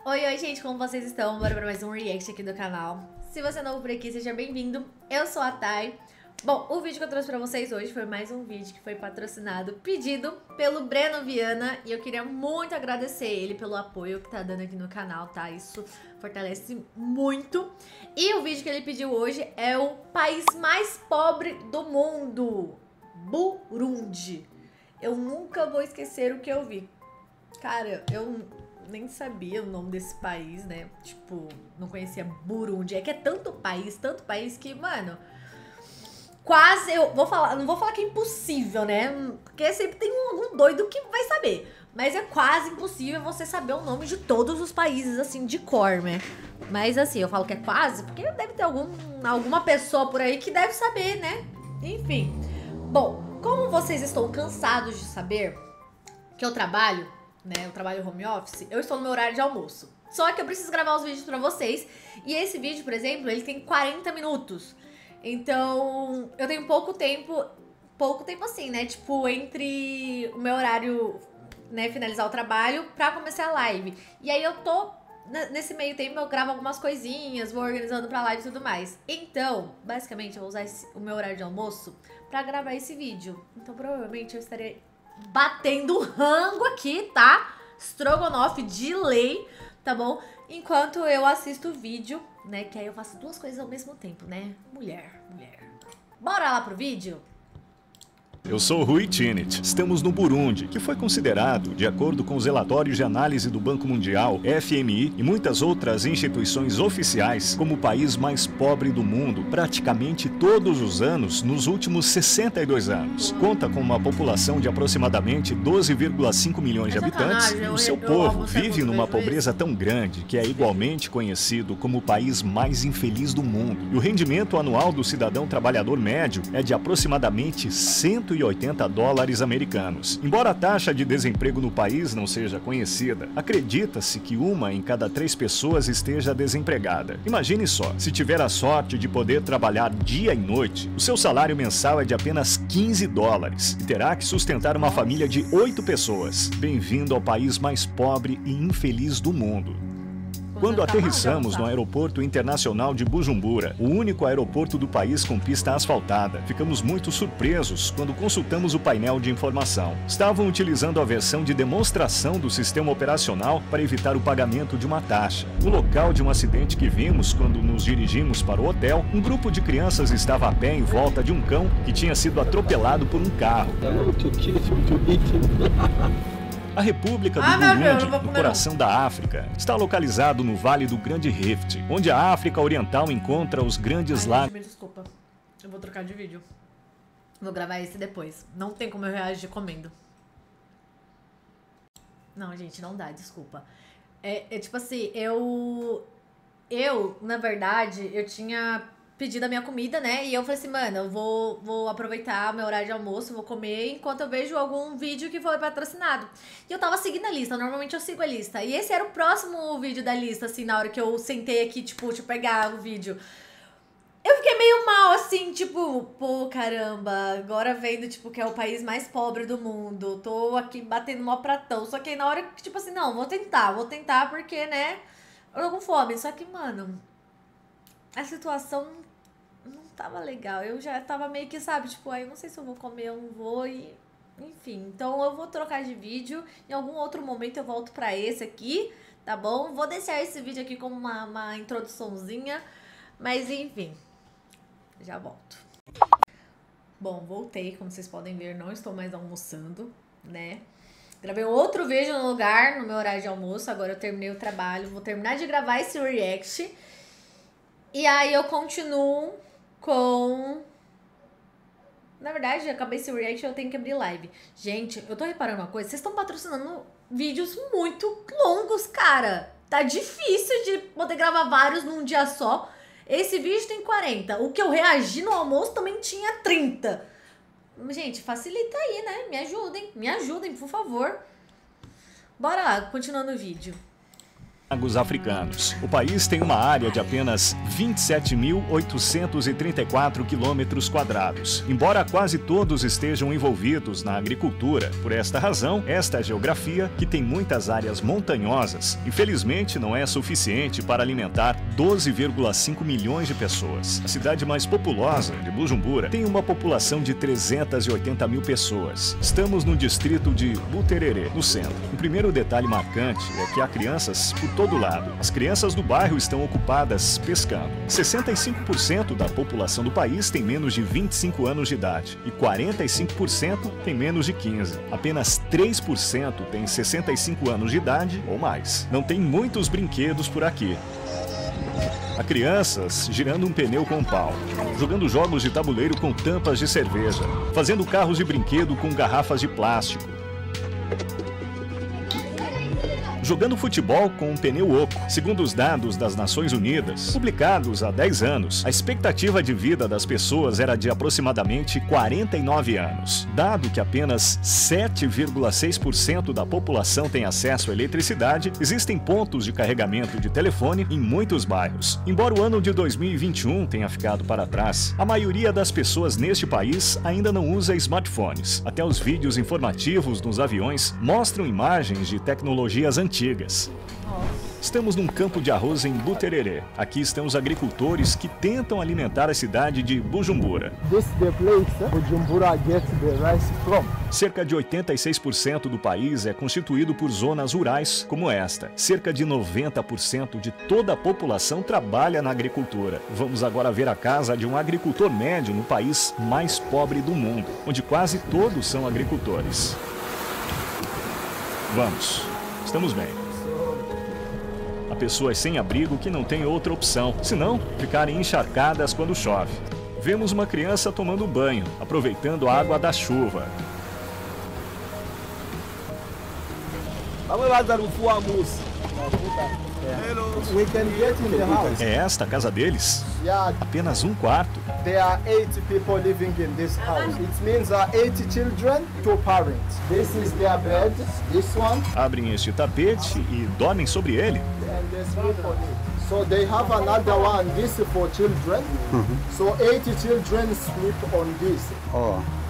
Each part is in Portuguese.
Oi, oi, gente, como vocês estão? Bora pra mais um react aqui do canal. Se você é novo por aqui, seja bem-vindo. Eu sou a Thay. Bom, o vídeo que eu trouxe pra vocês hoje foi mais um vídeo que foi patrocinado, pedido pelo Breno Viana. E eu queria muito agradecer ele pelo apoio que tá dando aqui no canal, tá? Isso fortalece muito. E o vídeo que ele pediu hoje é o país mais pobre do mundo, Burundi. Eu nunca vou esquecer o que eu vi. Cara, eu nem sabia o nome desse país, né? Tipo, não conhecia Burundi. É que é tanto país que, mano, quase eu vou falar, não vou falar que é impossível, né? Porque sempre tem algum doido que vai saber. Mas é quase impossível você saber o nome de todos os países, assim, de cor, né? Mas assim, eu falo que é quase, porque deve ter alguma pessoa por aí que deve saber, né? Enfim. Bom, como vocês estão cansados de saber que eu trabalho, né, eu trabalho home office, eu estou no meu horário de almoço. Só que eu preciso gravar os vídeos pra vocês. E esse vídeo, por exemplo, ele tem 40 minutos. Então, eu tenho pouco tempo assim, né? Tipo, entre o meu horário, né, finalizar o trabalho pra começar a live. E aí eu tô, nesse meio tempo, eu gravo algumas coisinhas, vou organizando pra live e tudo mais. Então, basicamente, eu vou usar o meu horário de almoço pra gravar esse vídeo. Então, provavelmente, eu estarei batendo rango aqui, tá? Strogonoff de lei, tá bom? Enquanto eu assisto o vídeo, né? Que aí eu faço duas coisas ao mesmo tempo, né? Mulher. Bora lá pro vídeo? Eu sou Rui Tinnit. Estamos no Burundi, que foi considerado, de acordo com os relatórios de análise do Banco Mundial, FMI e muitas outras instituições oficiais, como o país mais pobre do mundo, praticamente todos os anos nos últimos 62 anos. Conta com uma população de aproximadamente 12,5 milhões de habitantes e o seu povo vive numa pobreza tão grande que é igualmente conhecido como o país mais infeliz do mundo. E o rendimento anual do cidadão trabalhador médio é de aproximadamente 180 dólares americanos. Embora a taxa de desemprego no país não seja conhecida, acredita-se que 1 em cada 3 pessoas esteja desempregada. Imagine só, se tiver a sorte de poder trabalhar dia e noite, o seu salário mensal é de apenas 15 dólares e terá que sustentar uma família de 8 pessoas. Bem-vindo ao país mais pobre e infeliz do mundo. Quando aterrissamos no aeroporto internacional de Bujumbura, o único aeroporto do país com pista asfaltada, ficamos muito surpresos quando consultamos o painel de informação. Estavam utilizando a versão de demonstração do sistema operacional para evitar o pagamento de uma taxa. No local de um acidente que vimos quando nos dirigimos para o hotel, um grupo de crianças estava a pé em volta de um cão que tinha sido atropelado por um carro. A República do Burundi, no coração da África, está localizado no Vale do Grande Rift, onde a África Oriental encontra os grandes lagos. Me desculpa, eu vou trocar de vídeo. Vou gravar esse depois. Não tem como eu reagir comendo. Não, gente, não dá, desculpa. É tipo assim, na verdade, eu tinha pedido a minha comida, né? E eu falei assim, mano, eu vou aproveitar meu horário de almoço, vou comer enquanto eu vejo algum vídeo que foi patrocinado. E eu tava seguindo a lista, normalmente eu sigo a lista. E esse era o próximo vídeo da lista, assim, na hora que eu sentei aqui, tipo, deixa eu pegar o vídeo. Eu fiquei meio mal, assim, tipo, pô, caramba, agora vendo, tipo, que é o país mais pobre do mundo, tô aqui batendo mó pratão. Só que aí na hora que, tipo assim, não, vou tentar porque, né, eu tô com fome. Só que, mano, a situação não tava legal. Eu já tava meio que, sabe, tipo, aí eu não sei se eu vou comer ou não vou e... Enfim, então eu vou trocar de vídeo. Em algum outro momento eu volto pra esse aqui, tá bom? Vou deixar esse vídeo aqui como uma introduçãozinha, mas enfim, já volto. Bom, voltei, como vocês podem ver, não estou mais almoçando, né? Gravei outro vídeo no lugar, no meu horário de almoço. Agora eu terminei o trabalho, vou terminar de gravar esse react. E aí eu continuo com... Na verdade, acabei esse react, eu tenho que abrir live. Gente, eu tô reparando uma coisa, vocês estão patrocinando vídeos muito longos, cara. Tá difícil de poder gravar vários num dia só. Esse vídeo tem 40. O que eu reagi no almoço também tinha 30. Gente, facilita aí, né? Me ajudem, por favor. Bora lá, continuando o vídeo. africanos. O país tem uma área de apenas 27.834 km². Embora quase todos estejam envolvidos na agricultura, por esta razão, esta geografia, que tem muitas áreas montanhosas, infelizmente não é suficiente para alimentar 12,5 milhões de pessoas. A cidade mais populosa, de Bujumbura, tem uma população de 380 mil pessoas. Estamos no distrito de Buterere, no centro. O primeiro detalhe marcante é que há crianças por todo lado. As crianças do bairro estão ocupadas pescando. 65% da população do país tem menos de 25 anos de idade e 45% tem menos de 15. Apenas 3% tem 65 anos de idade ou mais. Não tem muitos brinquedos por aqui. Há crianças girando um pneu com pau, jogando jogos de tabuleiro com tampas de cerveja, fazendo carros de brinquedo com garrafas de plástico, jogando futebol com um pneu oco. Segundo os dados das Nações Unidas, publicados há 10 anos, a expectativa de vida das pessoas era de aproximadamente 49 anos. Dado que apenas 7,6% da população tem acesso à eletricidade, existem pontos de carregamento de telefone em muitos bairros. Embora o ano de 2021 tenha ficado para trás, a maioria das pessoas neste país ainda não usa smartphones. Até os vídeos informativos nos aviões mostram imagens de tecnologias antigas. Estamos num campo de arroz em Buterere. Aqui estão os agricultores que tentam alimentar a cidade de Bujumbura. Cerca de 86% do país é constituído por zonas rurais como esta. Cerca de 90% de toda a população trabalha na agricultura. Vamos agora ver a casa de um agricultor médio no país mais pobre do mundo, onde quase todos são agricultores. Vamos. Estamos bem. Há pessoas sem abrigo que não têm outra opção, senão ficarem encharcadas quando chove. Vemos uma criança tomando banho, aproveitando a água da chuva. É esta a casa deles? Apenas um quarto. There are 8 people living in this house. It means 8 children, 2 parents. This is their bed, this one. Abrem este tapete e dormem sobre ele. And they sleep on it. So they have another one, this for children. So 8 children sleep on this.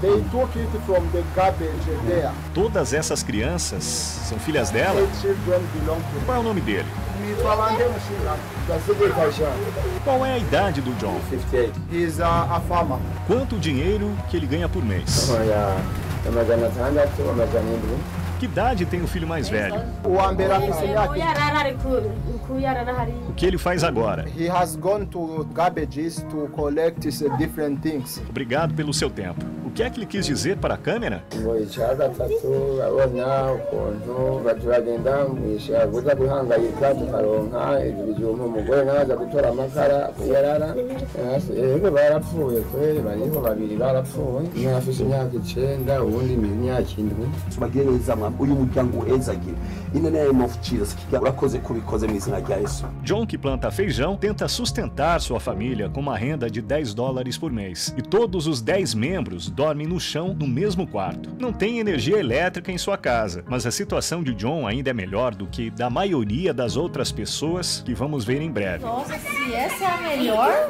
They took it from the garbage there. Todas essas crianças são filhas dela? 8 children belong to Qual é o nome dele? Qual é a idade do John? 58. He's a farmer. Quanto dinheiro que ele ganha por mês? Que idade tem o filho mais velho? O que ele faz agora? He has gone to garbages to collect different things. Obrigado pelo seu tempo. O que é que ele quis dizer para a câmera? John, que planta feijão, tenta sustentar sua família com uma renda de $10 por mês. E todos os 10 membros dormem no chão no mesmo quarto. Não tem energia elétrica em sua casa, mas a situação de John ainda é melhor do que da maioria das outras pessoas que vamos ver em breve. Nossa, se essa é a melhor...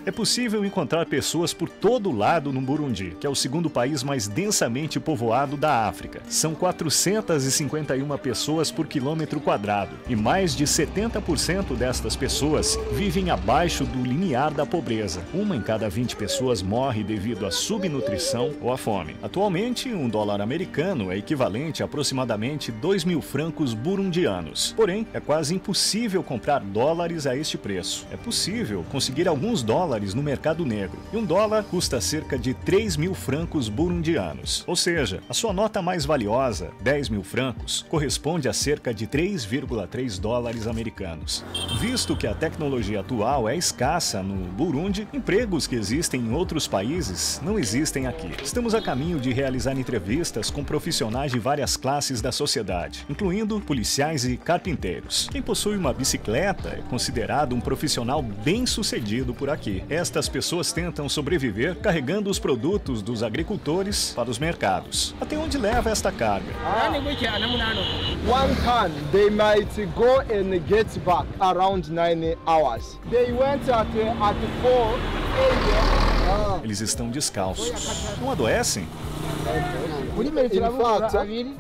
É possível encontrar pessoas por todo lado no Burundi, que é o segundo país mais densamente povoado da África. São 451 pessoas por quilômetro quadrado e mais de 70% destas pessoas vivem abaixo do limiar da pobreza. Uma em cada 20 pessoas morre devido à subnutrição ou à fome. Atualmente, $1 americano é equivalente a aproximadamente 2.000 francos burundianos. Porém, é quase impossível comprar dólares a este preço. É possível conseguir alguns dólares no mercado negro, e $1 custa cerca de 3.000 francos burundianos. Ou seja, a sua nota mais valiosa, 10.000 francos, corresponde a cerca de 3,3 dólares americanos. Visto que a tecnologia atual é escassa no Burundi, empregos que existem em outros países não existem aqui. Estamos a caminho de realizar entrevistas com profissionais de várias classes da sociedade, incluindo policiais e carpinteiros. Quem possui uma bicicleta é considerado um profissional bem-sucedido por aqui. Estas pessoas tentam sobreviver carregando os produtos dos agricultores para os mercados. Até onde leva esta carga? One ton, they might go and get back around 9 hours. They went at 4 a.m. Eles estão descalços. Não adoecem? In fact,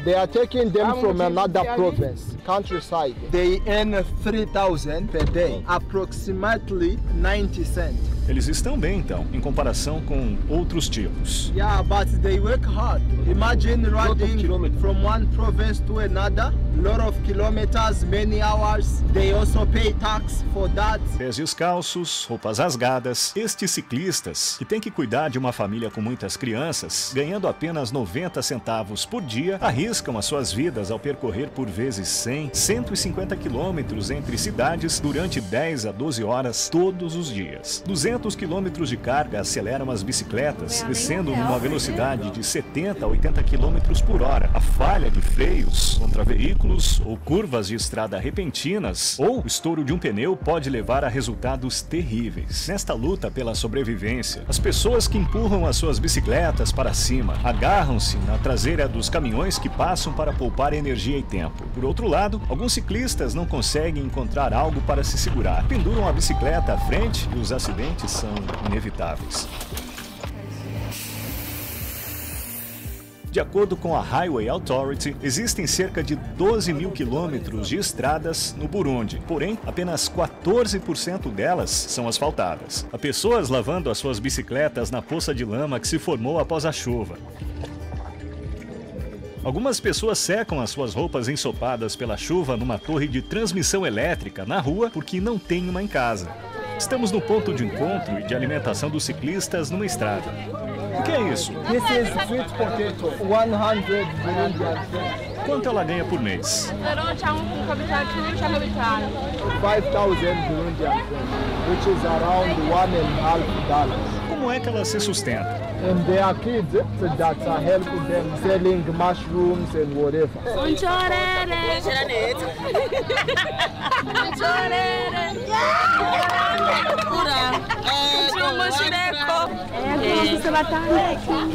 they are taking them from another province, countryside. They earn 3,000 per day, approximately 90 cents. Eles estão bem, então, em comparação com outros tipos. Yeah, but they work hard. Imagine riding from one province to another, lot of kilometers, many hours. They also pay tax for that. Pés descalços, roupas rasgadas, estes ciclistas, que têm que cuidar de uma família com muitas crianças, ganhando apenas 90 centavos por dia, arriscam as suas vidas ao percorrer por vezes 100, 150 quilômetros entre cidades durante 10 a 12 horas todos os dias. 200 quilômetros de carga aceleram as bicicletas, descendo numa velocidade de 70 a 80 quilômetros por hora. A falha de freios contra veículos ou curvas de estrada repentinas ou o estouro de um pneu pode levar a resultados terríveis. Nesta luta pela sobrevivência, as pessoas que empurram as suas bicicletas para cima agarram-se na traseira dos caminhões que passam para poupar energia e tempo. Por outro lado, alguns ciclistas não conseguem encontrar algo para se segurar. Penduram a bicicleta à frente e os acidentes são inevitáveis. De acordo com a Highway Authority, existem cerca de 12 mil quilômetros de estradas no Burundi, porém, apenas 14% delas são asfaltadas. Há pessoas lavando as suas bicicletas na poça de lama que se formou após a chuva. Algumas pessoas secam as suas roupas ensopadas pela chuva numa torre de transmissão elétrica na rua porque não tem uma em casa. Estamos no ponto de encontro e de alimentação dos ciclistas numa estrada. O que é isso? This is sweet potato, 100 Burundian francs. Quanto ela ganha por mês? 5,000 Burundian francs, which is around $1.5. Como é que ela se sustenta? And there are kids that are helping them selling mushrooms and whatever.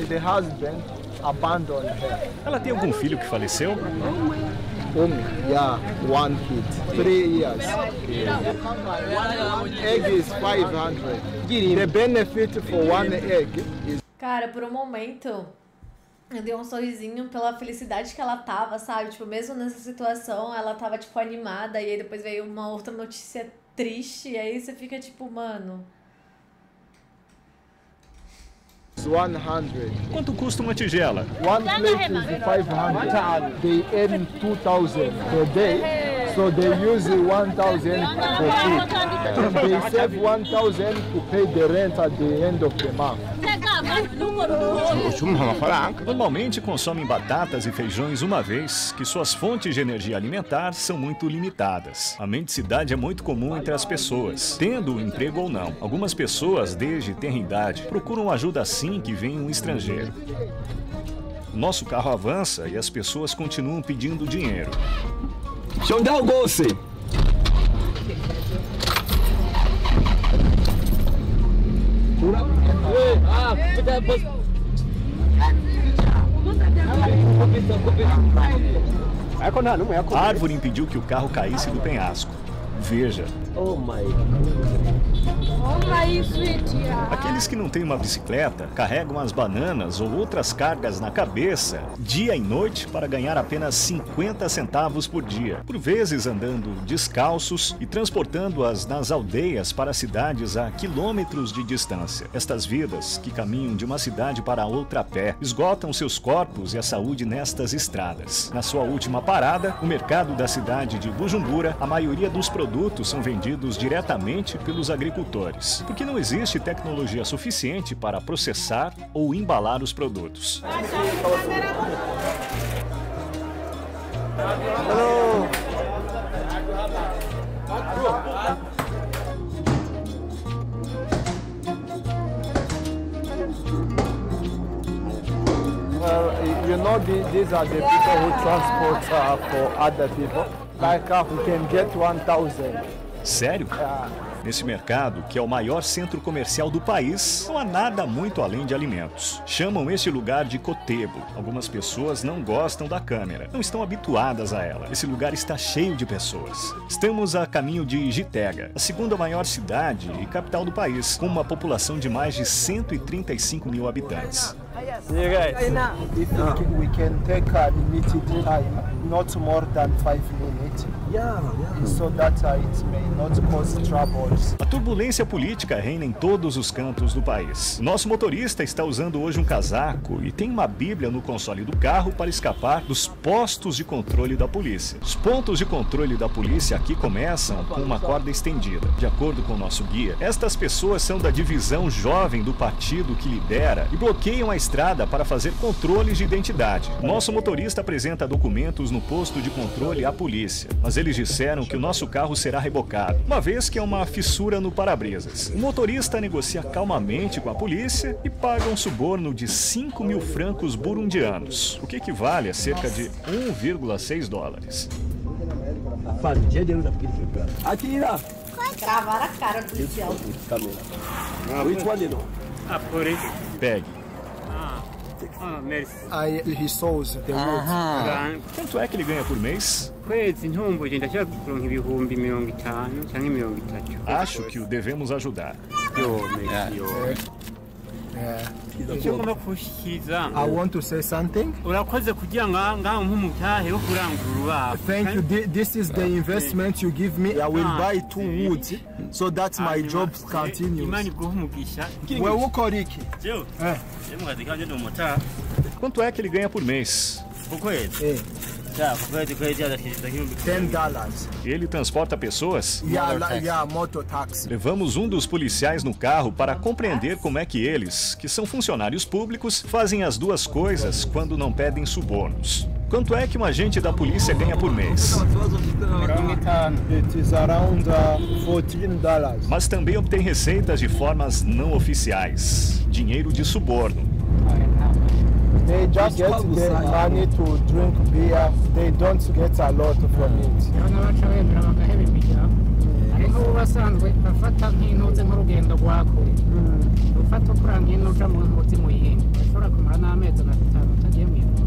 The husband abandoned her. Ela tem algum filho que faleceu? Yeah, one kid, 3 years. Egg is 500. The benefit for one egg is... Cara, por um momento, eu dei um sorrisinho pela felicidade que ela tava, sabe? Tipo, mesmo nessa situação, ela tava, tipo, animada. E aí depois veio uma outra notícia triste. E aí você fica, tipo, mano... 100. Quanto custa uma tigela? One plate is 500. They earn 2,000 per day, so they use 1,000 for food. They save 1,000 to pay the rent at the end of the month. Normalmente consomem batatas e feijões uma vez, que suas fontes de energia alimentar são muito limitadas. A mendicidade é muito comum entre as pessoas, tendo um emprego ou não. Algumas pessoas, desde tenra idade, procuram ajuda assim que vem um estrangeiro. Nosso carro avança e as pessoas continuam pedindo dinheiro. A árvore impediu que o carro caísse do penhasco. Veja. Aqueles que não têm uma bicicleta carregam as bananas ou outras cargas na cabeça dia e noite para ganhar apenas 50 centavos por dia, por vezes andando descalços e transportando-as nas aldeias para cidades a quilômetros de distância. Estas vidas, que caminham de uma cidade para outra a pé, esgotam seus corpos e a saúde nestas estradas. Na sua última parada, o mercado da cidade de Bujumbura, a maioria dos produtos são vendidos diretamente pelos agricultores, porque não existe tecnologia suficiente para processar ou embalar os produtos. Hello. Well, you know, these are the people who transport for other people. Like we can get 1,000. Sério? Nesse mercado, que é o maior centro comercial do país, não há nada muito além de alimentos. Chamam este lugar de Cotebo. Algumas pessoas não gostam da câmera, não estão habituadas a ela. Esse lugar está cheio de pessoas. Estamos a caminho de Gitega, a segunda maior cidade e capital do país, com uma população de mais de 135 mil habitantes. If we can take a limited time, not more than 5 minutes, so that it may not cause troubles. A turbulência política reina em todos os cantos do país. Nosso motorista está usando hoje um casaco e tem uma bíblia no console do carro para escapar dos postos de controle da polícia. Os pontos de controle da polícia aqui começam com uma corda estendida. De acordo com o nosso guia, estas pessoas são da divisão jovem do partido que lidera e bloqueiam a estrada para fazer controles de identidade. Nosso motorista apresenta documentos no posto de controle à polícia, mas eles disseram que o nosso carro será rebocado, uma vez que é uma fissura no para-brisas. O motorista negocia calmamente com a polícia e paga um suborno de 5 mil francos burundianos, o que equivale a cerca de 1,6 dólares. Gravaram a cara do policial. Pegue. He sows the wood. Quanto é que ele ganha por mês? Acho que o devemos ajudar. I want to say something. Thank you. This is the investment you give me. I will buy 2 woods so that my job continues. Quanto é que ele ganha por mês? $10. Ele transporta pessoas? Mototaxi. Levamos um dos policiais no carro para compreender como é que eles, que são funcionários públicos, fazem as duas coisas quando não pedem subornos. Quanto é que um agente da polícia ganha por mês? It is around $14. Mas também obtém receitas de formas não oficiais. Dinheiro de suborno. They just get the money to drink beer. They don't get a lot from it.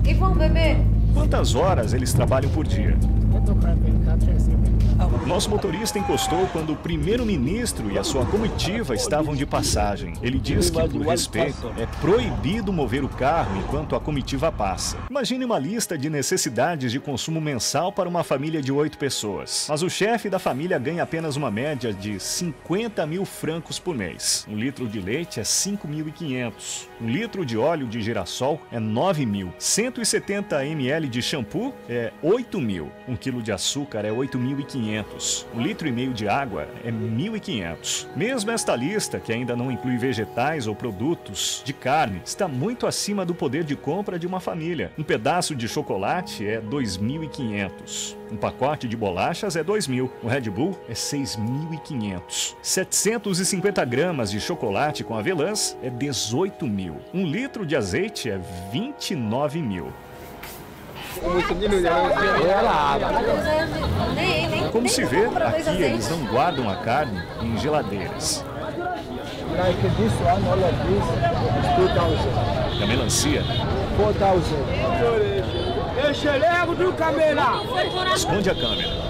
E vão beber? Quantas horas eles trabalham por dia? Nosso motorista encostou quando o primeiro-ministro e a sua comitiva estavam de passagem. Ele diz que, por respeito, é proibido mover o carro enquanto a comitiva passa. Imagine uma lista de necessidades de consumo mensal para uma família de 8 pessoas. Mas o chefe da família ganha apenas uma média de 50 mil francos por mês. 1 litro de leite é 5.500. 1 litro de óleo de girassol é 9.000. 170 ml de shampoo é 8.000. 1 quilo de açúcar é 8.500. 1,5 litro de água é 1.500. Mesmo esta lista, que ainda não inclui vegetais ou produtos de carne, está muito acima do poder de compra de uma família. Um pedaço de chocolate é 2.500. Um pacote de bolachas é 2.000. Um Red Bull é 6.500. 750 gramas de chocolate com avelãs é 18.000. 1 litro de azeite é 29.000. Como se vê, aqui eles não guardam a carne em geladeiras. E a melancia? 4,000. Esconde a câmera.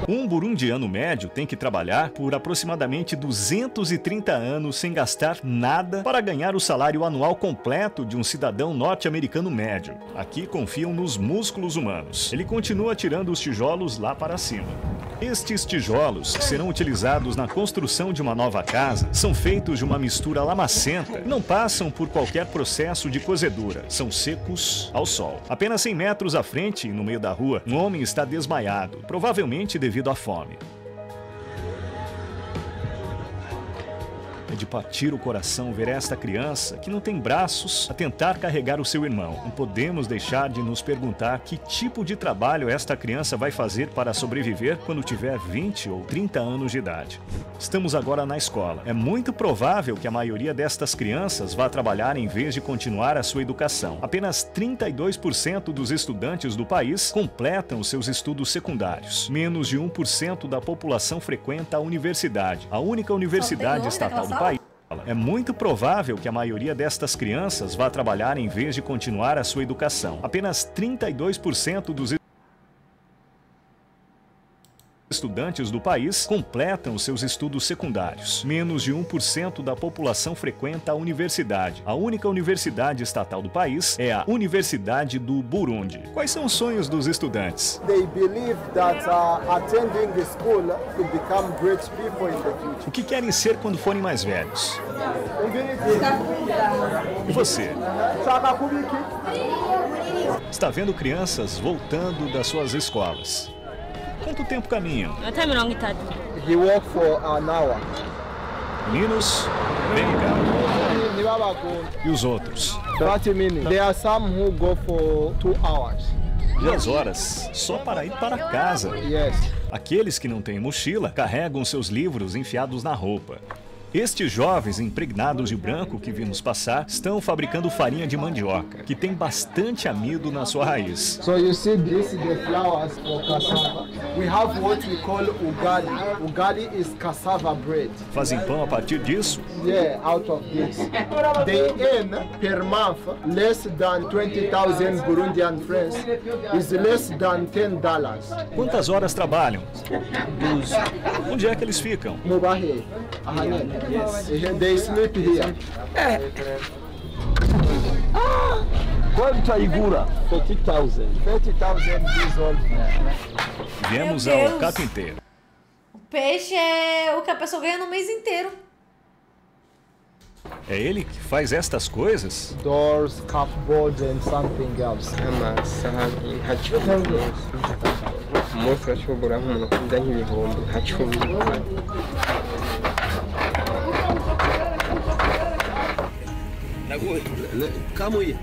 Um burundiano médio tem que trabalhar por aproximadamente 230 anos sem gastar nada para ganhar o salário anual completo de um cidadão norte-americano médio. Aqui confiam nos músculos humanos. Ele continua tirando os tijolos lá para cima. Estes tijolos serão utilizados na construção de uma nova casa, são feitos de uma mistura lamacenta, não passam por qualquer processo de cozedura, são secos ao sol. Apenas 100 metros à frente, no meio da rua, um homem está desmaiado, provavelmente devido à fome. É de partir o coração ver esta criança, que não tem braços, a tentar carregar o seu irmão. Não podemos deixar de nos perguntar que tipo de trabalho esta criança vai fazer para sobreviver quando tiver 20 ou 30 anos de idade. Estamos agora na escola. É muito provável que a maioria destas crianças vá trabalhar em vez de continuar a sua educação. Apenas 32% dos estudantes do país completam seus estudos secundários. Menos de 1% da população frequenta a universidade, a única universidade estatal do país. É muito provável que a maioria destas crianças vá trabalhar em vez de continuar a sua educação. Apenas 32% dos estudantes do país completam seus estudos secundários. Menos de 1% da população frequenta a universidade. A única universidade estatal do país é a Universidade do Burundi. Quais são os sonhos dos estudantes? They believe that attending the school to become great people in the future. O que querem ser quando forem mais velhos? E você? Está vendo crianças voltando das suas escolas. Quanto tempo caminham? He walked for an hour. Meninos, vem cá. E os outros? 30 minutes. There are some who go for 2 hours. 2 horas, só para ir para casa. Yes. Aqueles que não têm mochila carregam seus livros enfiados na roupa. Estes jovens impregnados de branco que vimos passar estão fabricando farinha de mandioca, que tem bastante amido na sua raiz. So you see, this is the flowers for cassava. We have what we call ugali. Ugali is cassava bread. Fazem pão a partir disso? Yeah, out of this. They earn per month less than 20,000 Burundian francs. Is less than $10. Quantas horas trabalham? 12. Onde é que eles ficam? Mubahe. Yes. They sleep here. Quanto a igura? 30,000. 30,000 years old. Viemos Meu ao Deus. carpinteiro. O peixe é o que a pessoa ganha no mês inteiro. É ele que faz estas coisas? Doors, cupboards and something else. amasahani nka cumi umunsi urashobora nk'umuntu kurya nk'ibihumbi nka 10.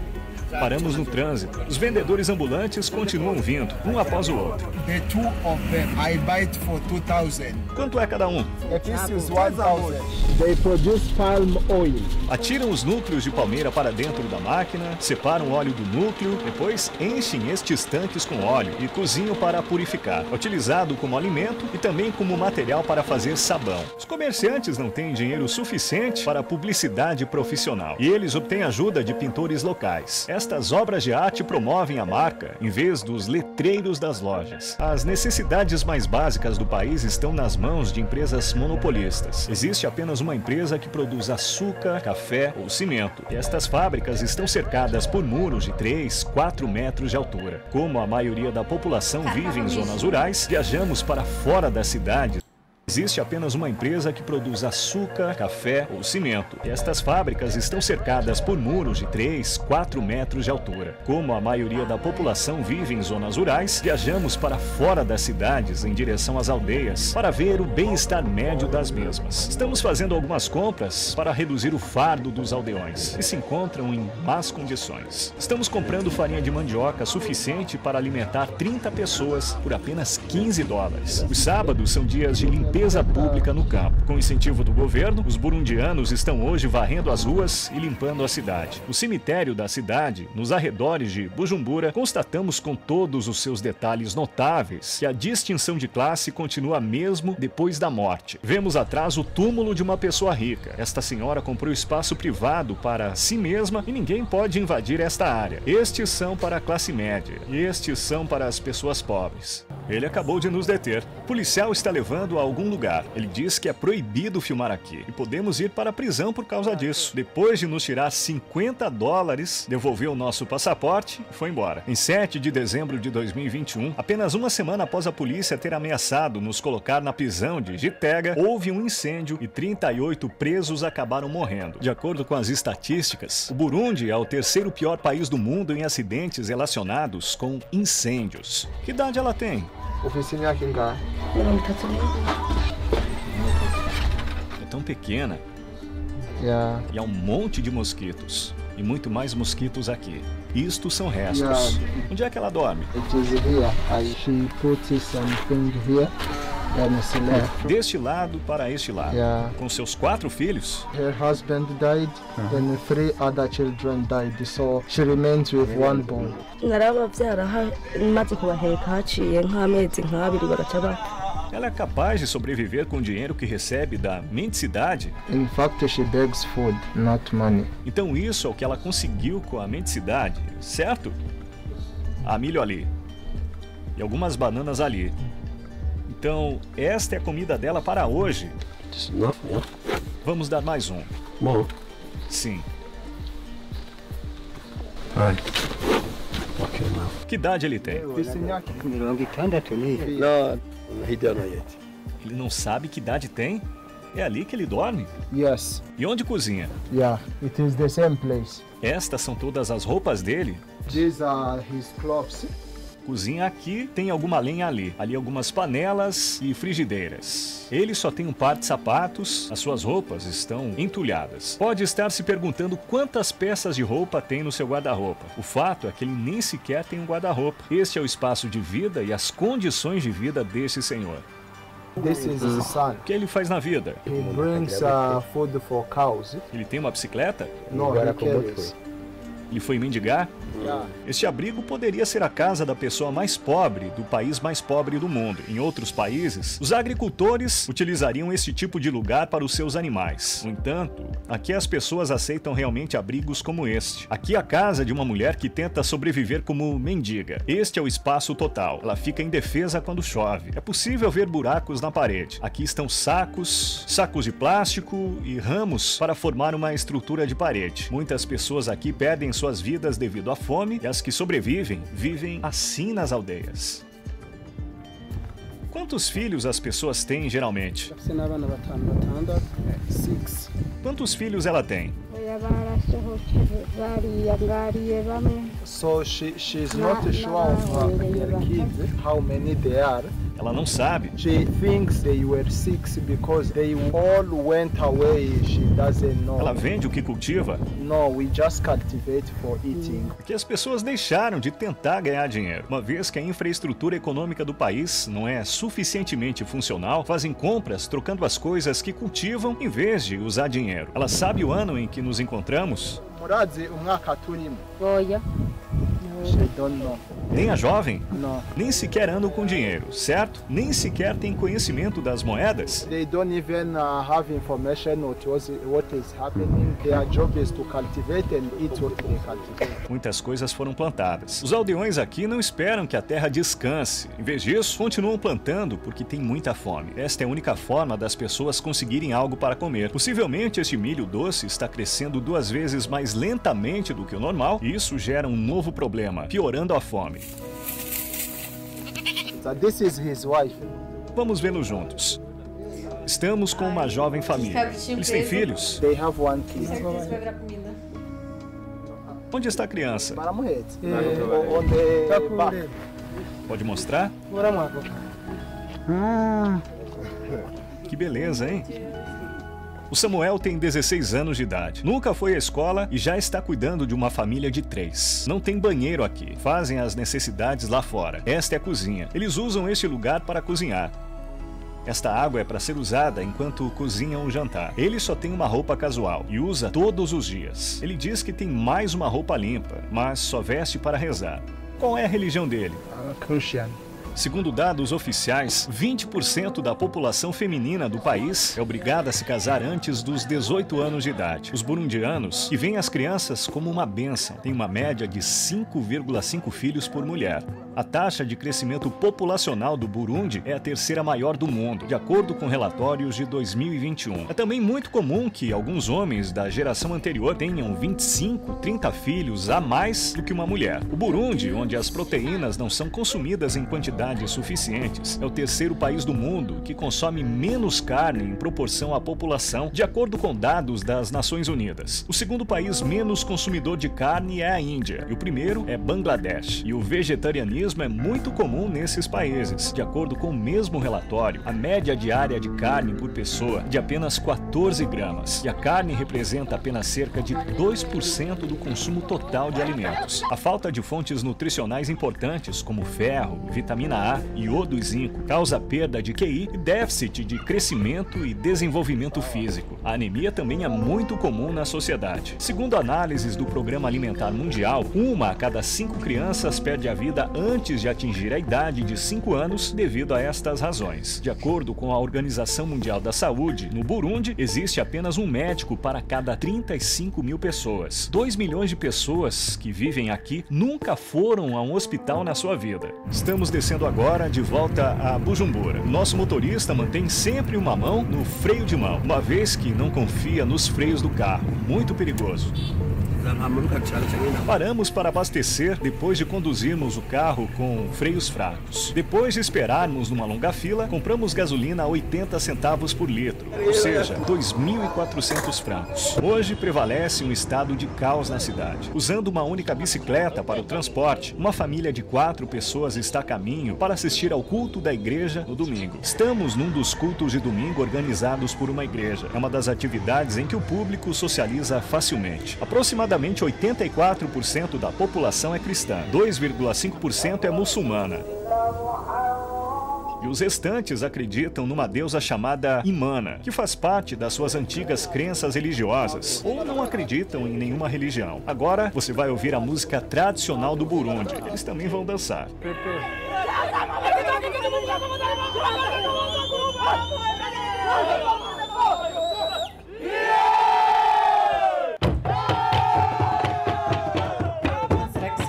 Paramos no trânsito. Os vendedores ambulantes continuam vindo, um após o outro. The two of them, I buy it for 2,000. Quanto é cada um? A piece is 1,000. They produce palm oil. Atiram os núcleos de palmeira para dentro da máquina, separam o óleo do núcleo, depois enchem estes tanques com óleo e cozinham para purificar. É utilizado como alimento e também como material para fazer sabão. Os comerciantes não têm dinheiro suficiente para publicidade profissional e eles obtêm ajuda de pintores locais. Estas obras de arte promovem a marca em vez dos letreiros das lojas. As necessidades mais básicas do país estão nas mãos de empresas monopolistas. Existe apenas uma empresa que produz açúcar, café ou cimento. E estas fábricas estão cercadas por muros de 3, 4 metros de altura. Como a maioria da população vive em zonas rurais, viajamos para fora da cidade. Existe apenas uma empresa que produz açúcar, café ou cimento. E estas fábricas estão cercadas por muros de 3, 4 metros de altura. Como a maioria da população vive em zonas rurais, viajamos para fora das cidades em direção às aldeias para ver o bem-estar médio das mesmas. Estamos fazendo algumas compras para reduzir o fardo dos aldeões, que se encontram em más condições. Estamos comprando farinha de mandioca suficiente para alimentar 30 pessoas por apenas $15. Os sábados são dias de limpeza pública no campo. Com incentivo do governo, os burundianos estão hoje varrendo as ruas e limpando a cidade. No cemitério da cidade, nos arredores de Bujumbura, constatamos com todos os seus detalhes notáveis que a distinção de classe continua mesmo depois da morte. Vemos atrás o túmulo de uma pessoa rica. Esta senhora comprou espaço privado para si mesma e ninguém pode invadir esta área. Estes são para a classe média e estes são para as pessoas pobres. Ele acabou de nos deter. O policial está levando a algum lugar. Ele diz que é proibido filmar aqui e podemos ir para a prisão por causa disso. Depois de nos tirar $50, devolveu o nosso passaporte e foi embora. Em 7 de dezembro de 2021, apenas uma semana após a polícia ter ameaçado nos colocar na prisão de Gitega, houve um incêndio e 38 presos acabaram morrendo. De acordo com as estatísticas, o Burundi é o 3º pior país do mundo em acidentes relacionados com incêndios. Que idade ela tem? Oficina aqui em casa. É tão pequena. Yeah. E há um monte de mosquitos. E muito mais mosquitos aqui. Isto são restos. Onde é que ela dorme? It is here. She put something here. Deste lado para este lado. Yeah. Com seus 4 filhos. Her husband died, and 3 other children died, so she remains with 1 boy. Ela é capaz de sobreviver com o dinheiro que recebe da mendicidade? In fact, she begs food, not money. Então isso é o que ela conseguiu com a mendicidade, certo? Há milho ali. E algumas bananas ali. Então, esta é a comida dela para hoje. Vamos dar mais um. Bom. Sim. Ai. Ok, não. Que idade ele tem? Ele não sabe que idade tem? É ali que ele dorme? Yes. E onde cozinha? Yeah, it is the same place. Estas são todas as roupas dele? These are his clothes. Cozinha aqui, tem alguma lenha ali. Ali algumas panelas e frigideiras. Ele só tem um par de sapatos, as suas roupas estão entulhadas. Pode estar se perguntando quantas peças de roupa tem no seu guarda-roupa. O fato é que ele nem sequer tem um guarda-roupa. Este é o espaço de vida e as condições de vida deste senhor. This is his son. O que ele faz na vida? He brings food for cows. Ele tem uma bicicleta? No, he carries. Ele foi mendigar? Este abrigo poderia ser a casa da pessoa mais pobre do país mais pobre do mundo. Em outros países, os agricultores utilizariam este tipo de lugar para os seus animais. No entanto, aqui as pessoas aceitam realmente abrigos como este. Aqui é a casa de uma mulher que tenta sobreviver como mendiga. Este é o espaço total. Ela fica indefesa quando chove. É possível ver buracos na parede. Aqui estão sacos de plástico e ramos para formar uma estrutura de parede. Muitas pessoas aqui perdem suas vidas devido à fome e as que sobrevivem vivem assim nas aldeias. Quantos filhos as pessoas têm geralmente? Quantos filhos ela tem? So she's not sure of her kids, how many there are. Ela não sabe. She thinks they were 6 because they all went away. She doesn't know. Ela vende o que cultiva? No, we just cultivate for eating. Porque as pessoas deixaram de tentar ganhar dinheiro. Uma vez que a infraestrutura econômica do país não é suficientemente funcional, fazem compras trocando as coisas que cultivam em vez de usar dinheiro. Ela sabe o ano em que nos encontramos? She don't know. Nem a jovem? No. Nem sequer andam com dinheiro, certo? Nem sequer tem conhecimento das moedas? They don't even have information what is happening. Their job is to cultivate and eat what they cultivate. Muitas coisas foram plantadas. Os aldeões aqui não esperam que a terra descanse. Em vez disso, continuam plantando porque tem muita fome. Esta é a única forma das pessoas conseguirem algo para comer. Possivelmente este milho doce está crescendo 2 vezes mais lentamente do que o normal e isso gera um novo problema, piorando a fome. So this is his wife. Vamos vê-lo juntos. Estamos com uma jovem família. Eles têm filhos? They have 1 kid. Certeza vai virar comida. Onde está a criança? On the back. Pode mostrar? Que beleza, hein? O Samuel tem 16 anos de idade. Nunca foi à escola e já está cuidando de uma família de 3. Não tem banheiro aqui. Fazem as necessidades lá fora. Esta é a cozinha. Eles usam este lugar para cozinhar. Esta água é para ser usada enquanto cozinham o jantar. Ele só tem uma roupa casual e usa todos os dias. Ele diz que tem mais uma roupa limpa, mas só veste para rezar. Qual é a religião dele? Christian. Segundo dados oficiais, 20% da população feminina do país é obrigada a se casar antes dos 18 anos de idade. Os burundianos, que veem as crianças como uma bênção, têm uma média de 5,5 filhos por mulher. A taxa de crescimento populacional do Burundi é a 3ª maior do mundo, de acordo com relatórios de 2021. É também muito comum que alguns homens da geração anterior tenham 25, 30 filhos a mais do que uma mulher. O Burundi, onde as proteínas não são consumidas em quantidade quantidades suficientes, é o terceiro país do mundo que consome menos carne em proporção à população, de acordo com dados das Nações Unidas. O segundo país menos consumidor de carne é a Índia, e o primeiro é Bangladesh. E o vegetarianismo é muito comum nesses países. De acordo com o mesmo relatório, a média diária de carne por pessoa é de apenas 14 gramas, e a carne representa apenas cerca de 2% do consumo total de alimentos. A falta de fontes nutricionais importantes, como ferro, vitamina A, iodo e zinco, causa perda de QI e déficit de crescimento e desenvolvimento físico. A anemia também é muito comum na sociedade. Segundo análises do Programa Alimentar Mundial, 1 a cada 5 crianças perde a vida antes de atingir a idade de 5 anos devido a estas razões. De acordo com a Organização Mundial da Saúde, no Burundi existe apenas um médico para cada 35 mil pessoas. 2 milhões de pessoas que vivem aqui nunca foram a um hospital na sua vida. Estamos descendo agora de volta a Bujumbura. Nosso motorista mantém sempre uma mão no freio de mão, uma vez que não confia nos freios do carro. Muito perigoso. Paramos para abastecer depois de conduzirmos o carro com freios fracos. Depois de esperarmos numa longa fila, compramos gasolina a 80 centavos por litro, ou seja, 2.400 francos. Hoje prevalece um estado de caos na cidade. Usando uma única bicicleta para o transporte, uma família de 4 pessoas está a caminho para assistir ao culto da igreja no domingo. Estamos num dos cultos de domingo organizados por uma igreja. É uma das atividades em que o público socializa facilmente. Aproximadamente 84% da população é cristã, 2,5% é muçulmana. E os restantes acreditam numa deusa chamada Imana, que faz parte das suas antigas crenças religiosas, ou não acreditam em nenhuma religião. Agora você vai ouvir a música tradicional do Burundi. Eles também vão dançar.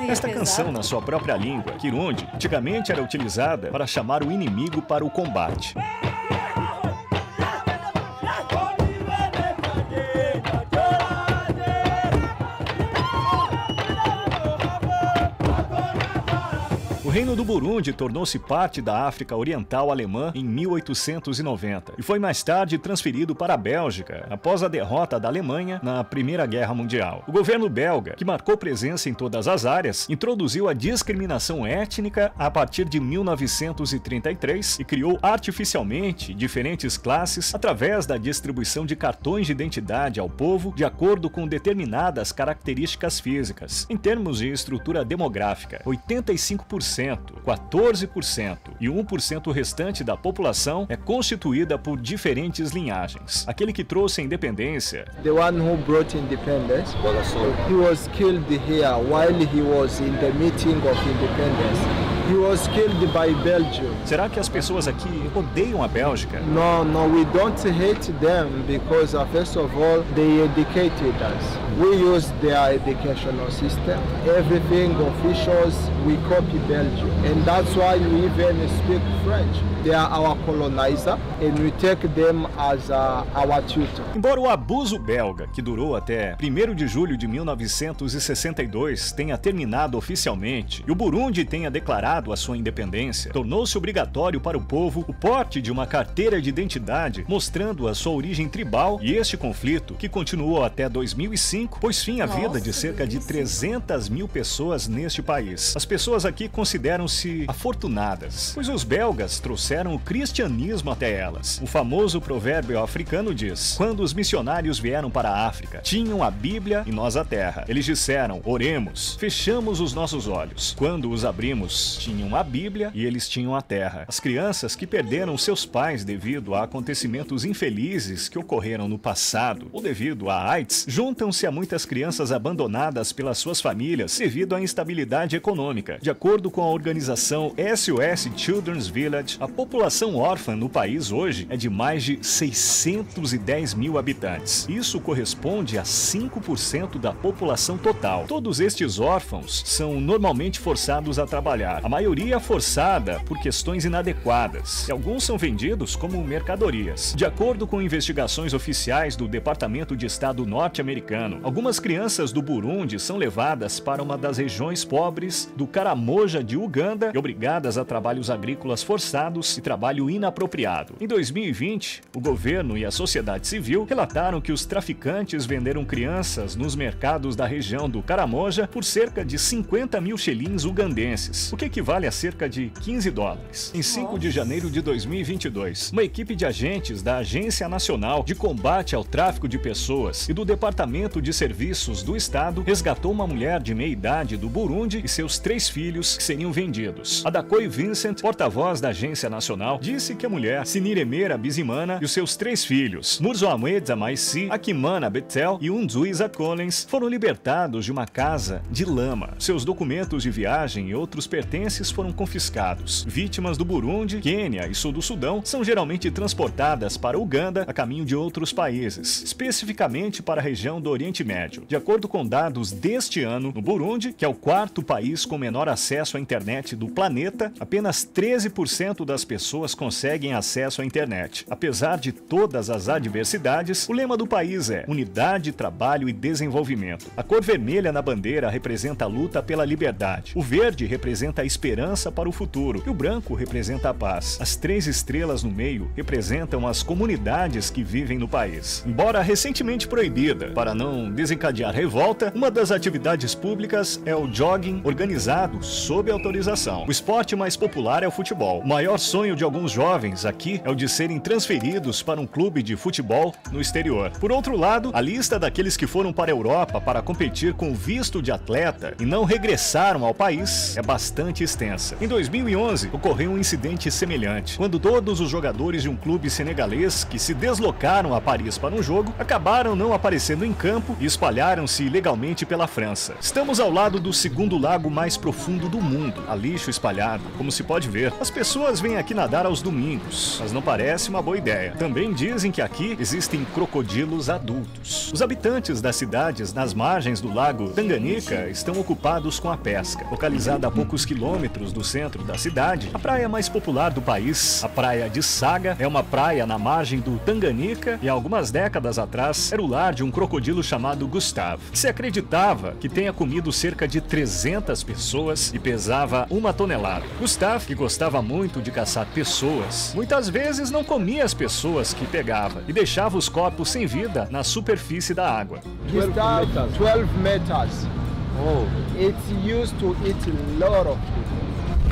Esta canção, na sua própria língua, Kirundi, antigamente era utilizada para chamar o inimigo para o combate. O Reino do Burundi tornou-se parte da África Oriental Alemã em 1890 e foi mais tarde transferido para a Bélgica após a derrota da Alemanha na Primeira Guerra Mundial. O governo belga, que marcou presença em todas as áreas, introduziu a discriminação étnica a partir de 1933 e criou artificialmente diferentes classes através da distribuição de cartões de identidade ao povo de acordo com determinadas características físicas. Em termos de estrutura demográfica, 85%, 14% e 1% restante da população é constituída por diferentes linhagens. Aquele que trouxe a independência, The one who brought independence, he was killed here while he was in the meeting of independence. He was killed by Belgium. Será que as pessoas aqui odeiam a Bélgica? No, we don't hate them because first of all, they educated us. We use their educational system. Everything officials, we copy Belgium. And that's why we even speak French. They are our colonizer and we take them as our tutor. Embora o abuso belga, que durou até 1º de julho de 1962, tenha terminado oficialmente e o Burundi tenha declarado a sua independência, tornou-se obrigatório para o povo o porte de uma carteira de identidade mostrando a sua origem tribal, e este conflito, que continuou até 2005, pôs fim à vida de cerca de 300 mil pessoas neste país. As pessoas aqui consideram-se afortunadas, pois os belgas trouxeram o cristianismo até elas. O famoso provérbio africano diz: quando os missionários vieram para a África, tinham a Bíblia e nós a terra. Eles disseram: oremos, fechamos os nossos olhos. Quando os abrimos, tinham a Bíblia e eles tinham a terra. As crianças que perderam seus pais devido a acontecimentos infelizes que ocorreram no passado ou devido à AIDS, juntam-se a muitas crianças abandonadas pelas suas famílias devido à instabilidade econômica. De acordo com a organização SOS Children's Village, a população órfã no país hoje é de mais de 610 mil habitantes. Isso corresponde a 5% da população total. Todos estes órfãos são normalmente forçados a trabalhar, a maioria forçada por questões inadequadas, e alguns são vendidos como mercadorias. De acordo com investigações oficiais do Departamento de Estado norte-americano, Algumas crianças do Burundi são levadas para uma das regiões pobres do Karamoja de Uganda e obrigadas a trabalhos agrícolas forçados e trabalho inapropriado. Em 2020, o governo e a sociedade civil relataram que os traficantes venderam crianças nos mercados da região do Karamoja por cerca de 50 mil shillings ugandenses, o que equivale a cerca de 15 dólares. Em 5 de janeiro de 2022, uma equipe de agentes da Agência Nacional de Combate ao Tráfico de Pessoas e do Departamento de Serviços do Estado resgatou uma mulher de meia idade do Burundi e seus 3 filhos que seriam vendidos. Adakoi Vincent, porta-voz da Agência Nacional, disse que a mulher, Siniremera Bizimana, e os seus 3 filhos, Murzoamwe Zamaisi, Akimana Betel e Unzuiza Collins, foram libertados de uma casa de lama. Seus documentos de viagem e outros pertences foram confiscados. Vítimas do Burundi, Quênia e sul do Sudão são geralmente transportadas para Uganda a caminho de outros países, especificamente para a região do Oriente Médio. De acordo com dados deste ano, no Burundi, que é o 4º país com menor acesso à internet do planeta, apenas 13% das pessoas conseguem acesso à internet. Apesar de todas as adversidades, o lema do país é Unidade, Trabalho e Desenvolvimento. A cor vermelha na bandeira representa a luta pela liberdade. O verde representa a esperança para o futuro e o branco representa a paz. As 3 estrelas no meio representam as comunidades que vivem no país. Embora recentemente proibida para não desencadear revolta, uma das atividades públicas é o jogging organizado sob autorização. O esporte mais popular é o futebol. O maior sonho de alguns jovens aqui é o de serem transferidos para um clube de futebol no exterior. Por outro lado, a lista daqueles que foram para a Europa para competir com visto de atleta e não regressaram ao país é bastante extensa. Em 2011, ocorreu um incidente semelhante, quando todos os jogadores de um clube senegalês que se deslocaram a Paris para um jogo acabaram não aparecendo em campo e espalharam-se ilegalmente pela França. Estamos ao lado do 2º lago mais profundo do mundo. Há lixo espalhado, como se pode ver. As pessoas vêm aqui nadar aos domingos, mas não parece uma boa ideia. Também dizem que aqui existem crocodilos adultos. Os habitantes das cidades nas margens do lago Tanganyika estão ocupados com a pesca. Localizada a poucos quilômetros do centro da cidade, a praia mais popular do país, a praia de Saga, é uma praia na margem do Tanganyika e há algumas décadas atrás era o lar de um crocodilo chamado Gustav, que se acreditava que tenha comido cerca de 300 pessoas e pesava 1 tonelada. Gustav, que gostava muito de caçar pessoas, muitas vezes não comia as pessoas que pegava e deixava os corpos sem vida na superfície da água. Gustav, 12 meters. Oh. It's used to eat a lot of people.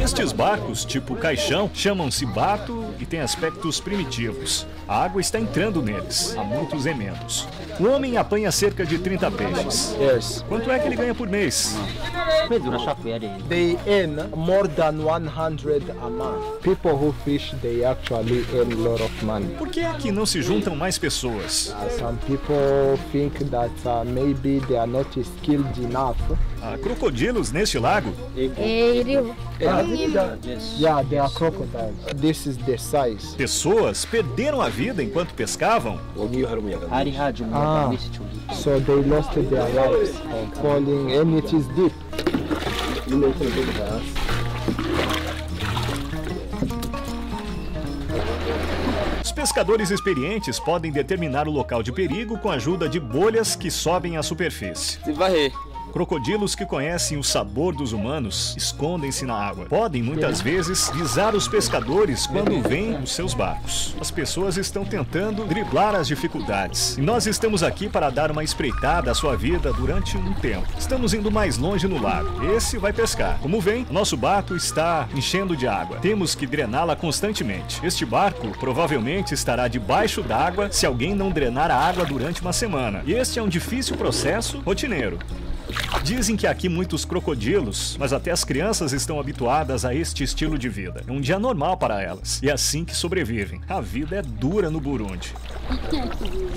Estes barcos, tipo caixão, chamam-se bato e têm aspectos primitivos. A água está entrando neles, há muitos remendos. O homem apanha cerca de 30 peixes. Yes. Quanto é que ele ganha por mês? They earn more than 100 a month. People who fish, they actually earn a lot of money. Por que aqui não se juntam mais pessoas? Some people think that maybe they are not skilled enough. Há crocodilos neste lago? Yeah, they are crocodiles. This is the size. Pessoas perderam a vida enquanto pescavam? So they lost their lives falling, and it is deep. Os pescadores experientes podem determinar o local de perigo com a ajuda de bolhas que sobem à superfície. Crocodilos que conhecem o sabor dos humanos escondem-se na água. Podem, muitas vezes, visar os pescadores quando vêm os seus barcos. As pessoas estão tentando driblar as dificuldades. E nós estamos aqui para dar uma espreitada à sua vida durante um tempo. Estamos indo mais longe no lago. Esse vai pescar. Como vem, nosso barco está enchendo de água. Temos que drená-la constantemente. Este barco provavelmente estará debaixo d'água se alguém não drenar a água durante uma semana. E este é um difícil processo rotineiro. Dizem que aqui muitos crocodilos, mas até as crianças estão habituadas a este estilo de vida. É um dia normal para elas, e é assim que sobrevivem. A vida é dura no Burundi.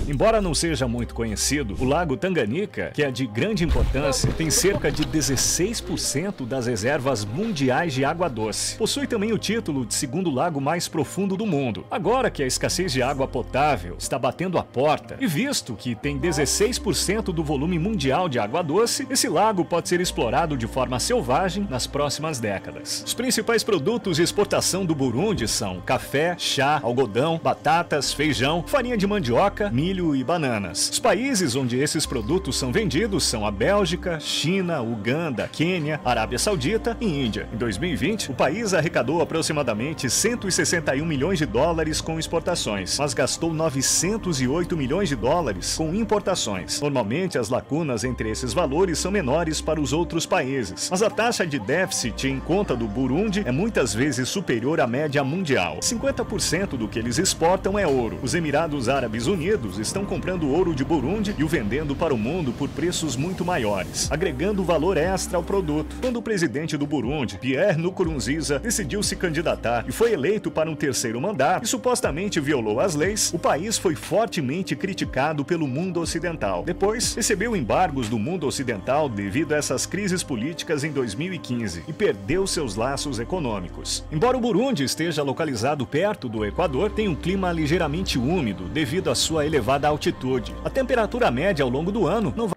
Embora não seja muito conhecido, o lago Tanganyika, que é de grande importância, tem cerca de 16% das reservas mundiais de água doce. Possui também o título de 2º lago mais profundo do mundo. Agora que a escassez de água potável está batendo a porta, e visto que tem 16% do volume mundial de água doce, Depois, esse lago pode ser explorado de forma selvagem nas próximas décadas. Os principais produtos de exportação do Burundi são café, chá, algodão, batatas, feijão, farinha de mandioca, milho e bananas. Os países onde esses produtos são vendidos são a Bélgica, China, Uganda, Quênia, Arábia Saudita e Índia. Em 2020, o país arrecadou aproximadamente 161 milhões de dólares com exportações, mas gastou 908 milhões de dólares com importações. Normalmente, as lacunas entre esses valores são menores para os outros países, mas a taxa de déficit em conta do Burundi é muitas vezes superior à média mundial. 50% do que eles exportam é ouro. Os Emirados Árabes Unidos estão comprando ouro de Burundi e o vendendo para o mundo por preços muito maiores, agregando valor extra ao produto. Quando o presidente do Burundi, Pierre Nkurunziza, decidiu se candidatar e foi eleito para um terceiro mandato e supostamente violou as leis, o país foi fortemente criticado pelo mundo ocidental. Depois, recebeu embargos do mundo ocidental devido a essas crises políticas em 2015 e perdeu seus laços econômicos. Embora o Burundi esteja localizado perto do Equador, tem um clima ligeiramente úmido devido à sua elevada altitude. A temperatura média ao longo do ano não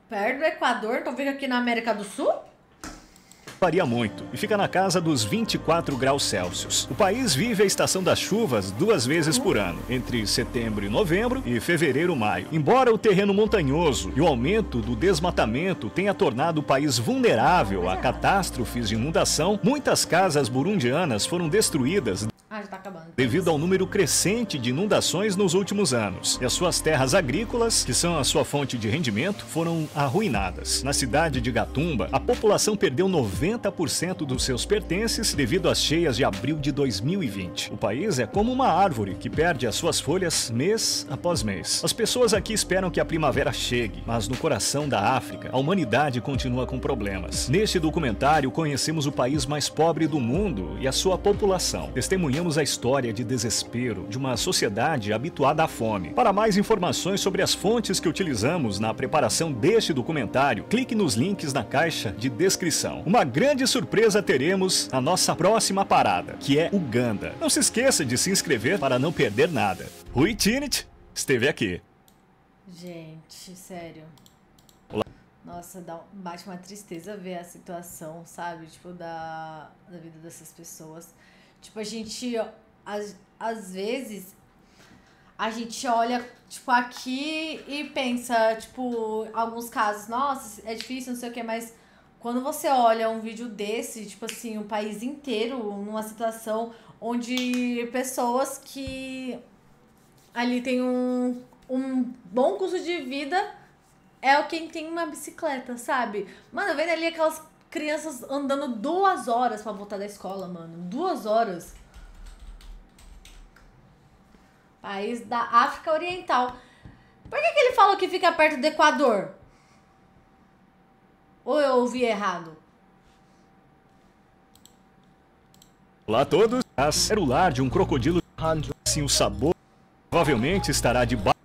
Perto do Equador, então fica aqui na América do Sul? varia muito e fica na casa dos 24 graus Celsius. O país vive a estação das chuvas 2 vezes por ano, entre setembro e novembro e fevereiro e maio. Embora o terreno montanhoso e o aumento do desmatamento tenha tornado o país vulnerável a catástrofes de inundação, muitas casas burundianas foram destruídas já tá acabando. Devido ao número crescente de inundações nos últimos anos. E as suas terras agrícolas, que são a sua fonte de rendimento, foram arruinadas. Na cidade de Gatumba, a população perdeu 90% dos seus pertences devido às cheias de abril de 2020. O país é como uma árvore que perde as suas folhas mês após mês. As pessoas aqui esperam que a primavera chegue, mas no coração da África, a humanidade continua com problemas. Neste documentário, conhecemos o país mais pobre do mundo e a sua população. Testemunhamos a história de desespero de uma sociedade habituada à fome. Para mais informações sobre as fontes que utilizamos na preparação deste documentário, clique nos links na caixa de descrição. Uma grande surpresa teremos na nossa próxima parada, que é Uganda. Não se esqueça de se inscrever para não perder nada. Rui Tinit esteve aqui. Gente, sério. Olá. Nossa, bate uma tristeza ver a situação, sabe? Tipo, da vida dessas pessoas. Tipo, a gente, às vezes, a gente olha, tipo, aqui e pensa, tipo, alguns casos, nossa, é difícil, não sei o que, mas quando você olha um vídeo desse, tipo assim, o país inteiro numa situação onde pessoas que ali tem um bom custo de vida é quem tem uma bicicleta, sabe? Mano, vendo ali aquelas crianças andando 2 horas pra voltar da escola, mano. 2 horas. País da África Oriental. Por que ele falou que fica perto do Equador? Ou eu ouvi errado? Olá a todos. Era o lar de um crocodilo. Assim, o sabor provavelmente estará debaixo.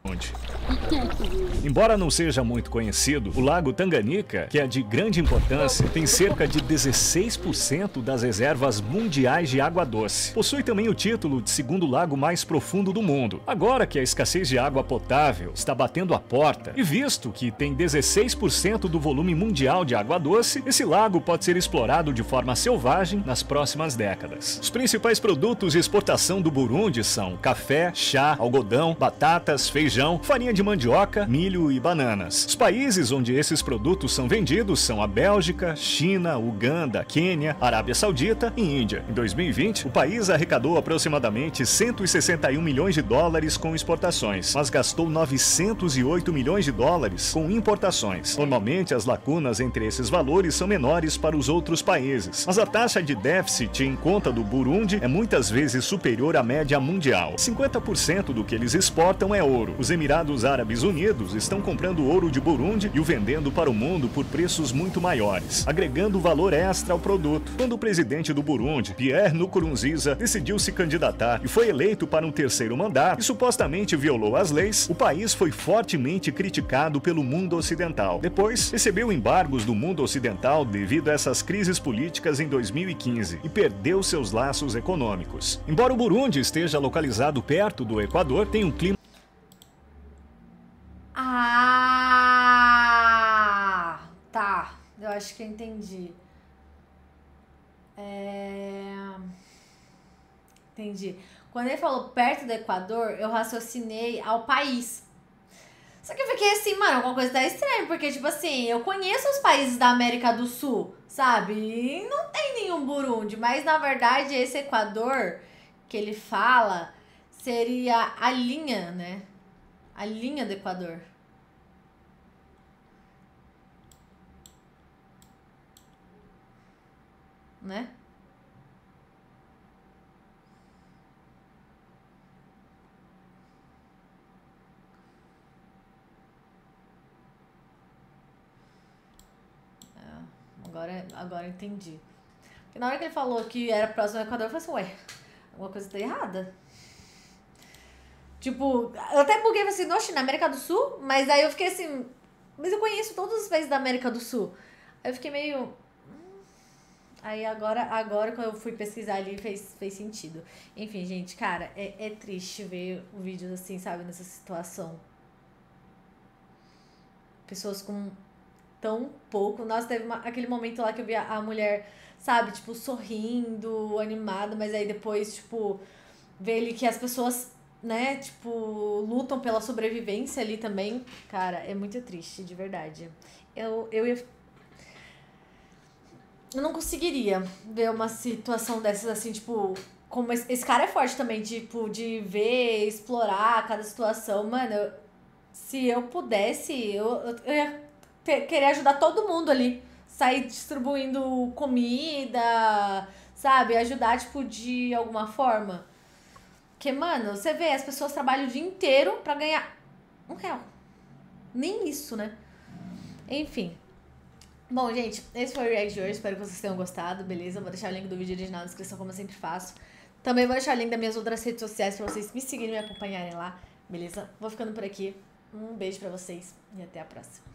Embora não seja muito conhecido, o Lago Tanganica, que é de grande importância, tem cerca de 16% das reservas mundiais de água doce. Possui também o título de segundo lago mais profundo do mundo. Agora que a escassez de água potável está batendo a porta, e visto que tem 16% do volume mundial de água doce, esse lago pode ser explorado de forma selvagem nas próximas décadas. Os principais produtos de exportação do Burundi são café, chá, algodão, batatas, feijão, farinha de mandioca, milho e bananas. Os países onde esses produtos são vendidos são a Bélgica, China, Uganda, Quênia, Arábia Saudita e Índia. Em 2020, o país arrecadou aproximadamente 161 milhões de dólares com exportações, mas gastou 908 milhões de dólares com importações. Normalmente, as lacunas entre esses valores são menores para os outros países, mas a taxa de déficit em conta do Burundi é muitas vezes superior à média mundial. 50% do que eles exportam é ouro. Os Emirados Árabes Unidos estão comprando ouro de Burundi e o vendendo para o mundo por preços muito maiores, agregando valor extra ao produto. Quando o presidente do Burundi, Pierre Nkurunziza, decidiu se candidatar e foi eleito para um terceiro mandato e supostamente violou as leis, o país foi fortemente criticado pelo mundo ocidental. Depois, recebeu embargos do mundo ocidental devido a essas crises políticas em 2015 e perdeu seus laços econômicos. Embora o Burundi esteja localizado perto do Equador, tem um clima acho que eu entendi. Entendi. Quando ele falou perto do Equador, eu raciocinei ao país. Só que eu fiquei assim, mano, alguma coisa tá estranha, porque, tipo assim, eu conheço os países da América do Sul, sabe? E não tem nenhum Burundi, mas na verdade esse Equador que ele fala seria a linha, né? A linha do Equador. Né? Agora entendi. Porque na hora que ele falou que era próximo ao Equador, eu falei assim, ué, alguma coisa tá errada. Tipo, eu até buguei e falei assim, nossa, na América do Sul? Mas aí eu fiquei assim, mas eu conheço todos os países da América do Sul. Aí eu fiquei meio... Aí agora quando eu fui pesquisar ali, fez sentido. Enfim, gente, cara, é triste ver vídeos assim, sabe, nessa situação. Pessoas com tão pouco. Nossa, teve aquele momento lá que eu vi a mulher, sabe, tipo, sorrindo, animada, mas aí depois, tipo, ver ali que as pessoas, né, tipo, lutam pela sobrevivência ali também. Cara, é muito triste, de verdade. Eu não conseguiria ver uma situação dessas assim, tipo, como esse cara é forte também, tipo, de ver, explorar cada situação. Mano, se eu pudesse, eu ia querer ajudar todo mundo ali. Sair distribuindo comida, sabe? Ajudar, tipo, de alguma forma. Porque, mano, você vê, as pessoas trabalham o dia inteiro pra ganhar R$1. Nem isso, né? Enfim. Bom, gente, esse foi o react de hoje. Espero que vocês tenham gostado, beleza? Vou deixar o link do vídeo original na descrição, como eu sempre faço. Também vou deixar o link das minhas outras redes sociais pra vocês me seguirem e me acompanharem lá, beleza? Vou ficando por aqui. Um beijo pra vocês e até a próxima.